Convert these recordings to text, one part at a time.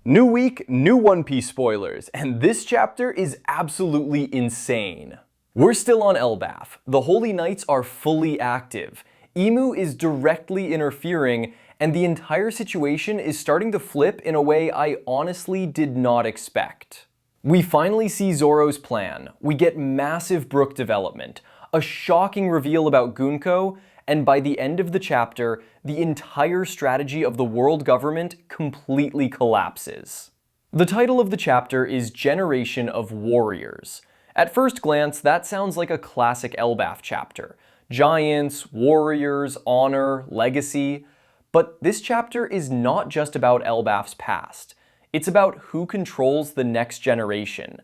New week, new One Piece spoilers, and this chapter is absolutely insane. We're still on Elbaf. The Holy Knights are fully active. Emu is directly interfering, and the entire situation is starting to flip in a way I honestly did not expect. We finally see Zoro's plan. We get massive Brook development, a shocking reveal about Gunko, and by the end of the chapter, the entire strategy of the world government completely collapses. The title of the chapter is Generation of Warriors. At first glance, that sounds like a classic Elbaf chapter. Giants, warriors, honor, legacy. But this chapter is not just about Elbaf's past. It's about who controls the next generation,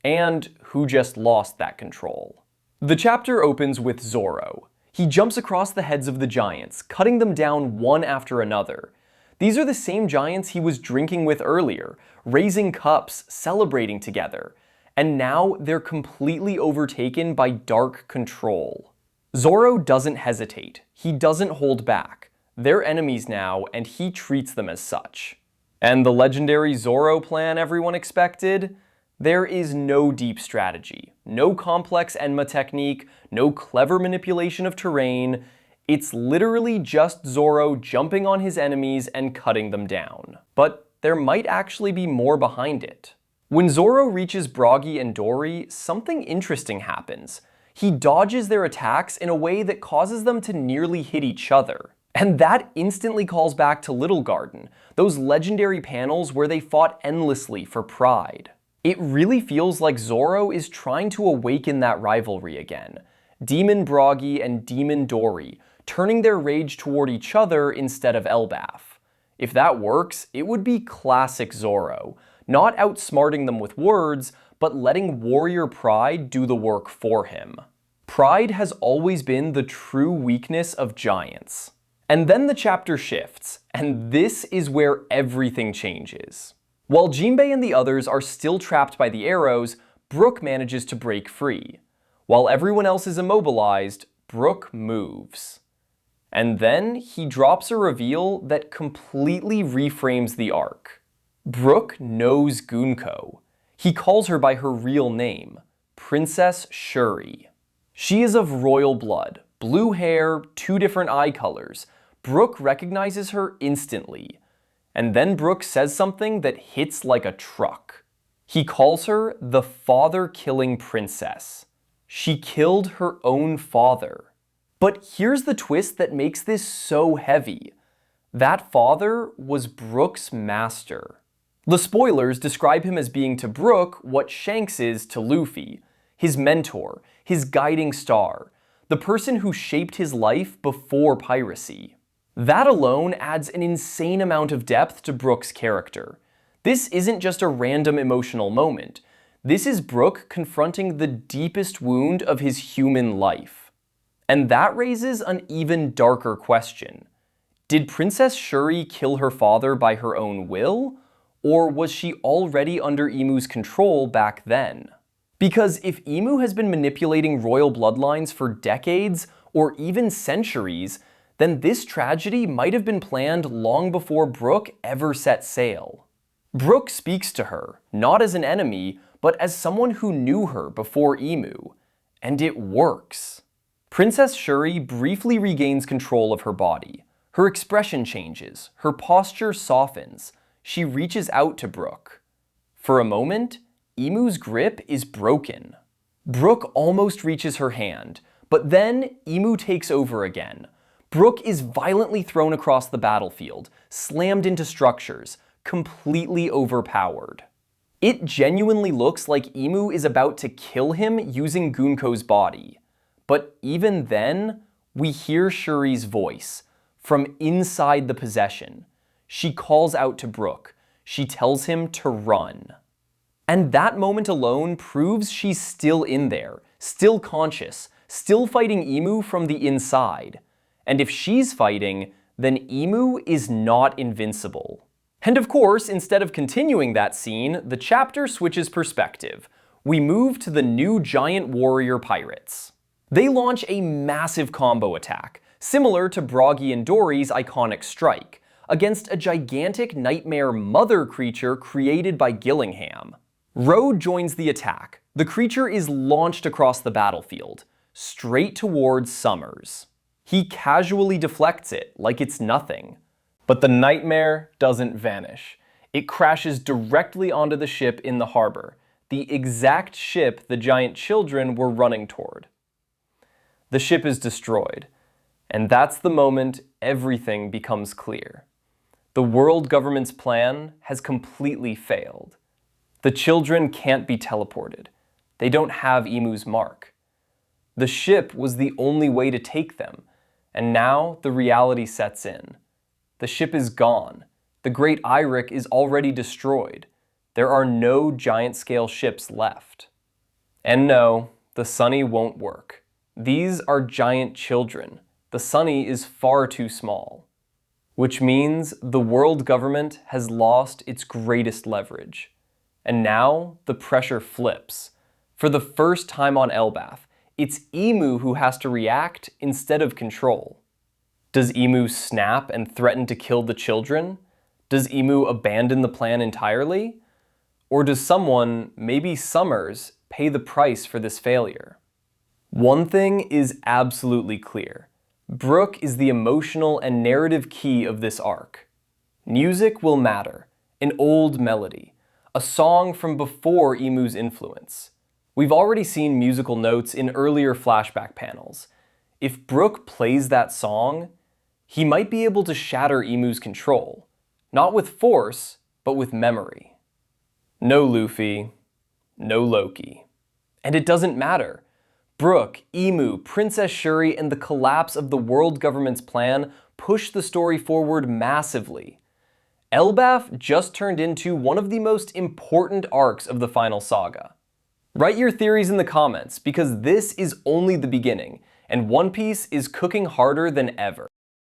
and who just lost that control. The chapter opens with Zoro. He jumps across the heads of the giants, cutting them down one after another. These are the same giants he was drinking with earlier, raising cups, celebrating together. And now they're completely overtaken by dark control. Zoro doesn't hesitate. He doesn't hold back. They're enemies now, and he treats them as such. And the legendary Zoro plan everyone expected? There is no deep strategy, no complex Enma technique, no clever manipulation of terrain. It's literally just Zoro jumping on his enemies and cutting them down. But there might actually be more behind it. When Zoro reaches Broggy and Dory, something interesting happens. He dodges their attacks in a way that causes them to nearly hit each other. And that instantly calls back to Little Garden, those legendary panels where they fought endlessly for pride. It really feels like Zoro is trying to awaken that rivalry again. Demon Broggy and Demon Dory, turning their rage toward each other instead of Elbaf. If that works, it would be classic Zoro, not outsmarting them with words, but letting warrior pride do the work for him. Pride has always been the true weakness of giants. And then the chapter shifts, and this is where everything changes. While Jinbei and the others are still trapped by the arrows, Brook manages to break free. While everyone else is immobilized, Brook moves. And then he drops a reveal that completely reframes the arc. Brook knows Gunko. He calls her by her real name, Princess Shuri. She is of royal blood, blue hair, 2 different eye colors. Brook recognizes her instantly. And then Brook says something that hits like a truck. He calls her the father-killing princess. She killed her own father. But here's the twist that makes this so heavy. That father was Brook's master. The spoilers describe him as being to Brook what Shanks is to Luffy, his mentor, his guiding star, the person who shaped his life before piracy. That alone adds an insane amount of depth to Brook's character. This isn't just a random emotional moment. This is Brook confronting the deepest wound of his human life. And that raises an even darker question. Did Princess Shuri kill her father by her own will? Or was she already under Emu's control back then? Because if Emu has been manipulating royal bloodlines for decades, or even centuries, then this tragedy might have been planned long before Brook ever set sail. Brook speaks to her, not as an enemy, but as someone who knew her before Emu. And it works. Princess Shuri briefly regains control of her body. Her expression changes, her posture softens. She reaches out to Brook. For a moment, Emu's grip is broken. Brook almost reaches her hand, but then Emu takes over again. Brook is violently thrown across the battlefield, slammed into structures, completely overpowered. It genuinely looks like Emu is about to kill him using Gunko's body. But even then, we hear Shuri's voice from inside the possession. She calls out to Brook. She tells him to run. And that moment alone proves she's still in there, still conscious, still fighting Emu from the inside. And if she's fighting, then Emu is not invincible. And of course, instead of continuing that scene, the chapter switches perspective. We move to the new giant warrior pirates. They launch a massive combo attack, similar to Broggy and Dory's iconic strike, against a gigantic nightmare mother creature created by Gillingham. Road joins the attack. The creature is launched across the battlefield, straight towards Summers. He casually deflects it like it's nothing. But the nightmare doesn't vanish. It crashes directly onto the ship in the harbor, the exact ship the giant children were running toward. The ship is destroyed, and that's the moment everything becomes clear. The world government's plan has completely failed. The children can't be teleported. They don't have Imu's mark. The ship was the only way to take them, and now the reality sets in. The ship is gone. The Great Eirik is already destroyed. There are no giant-scale ships left. And no, the Sunny won't work. These are giant children. The Sunny is far too small. Which means the world government has lost its greatest leverage. And now the pressure flips. For the first time on Elbaf, it's Imu who has to react instead of control. Does Imu snap and threaten to kill the children? Does Imu abandon the plan entirely? Or does someone, maybe Summers, pay the price for this failure? One thing is absolutely clear. Brook is the emotional and narrative key of this arc. Music will matter, an old melody, a song from before Imu's influence. We've already seen musical notes in earlier flashback panels. If Brook plays that song, he might be able to shatter Imu's control. Not with force, but with memory. No Luffy, no Loki. And it doesn't matter. Brook, Imu, Princess Shuri, and the collapse of the world government's plan push the story forward massively. Elbaf just turned into one of the most important arcs of the final saga. Write your theories in the comments, because this is only the beginning, and One Piece is cooking harder than ever.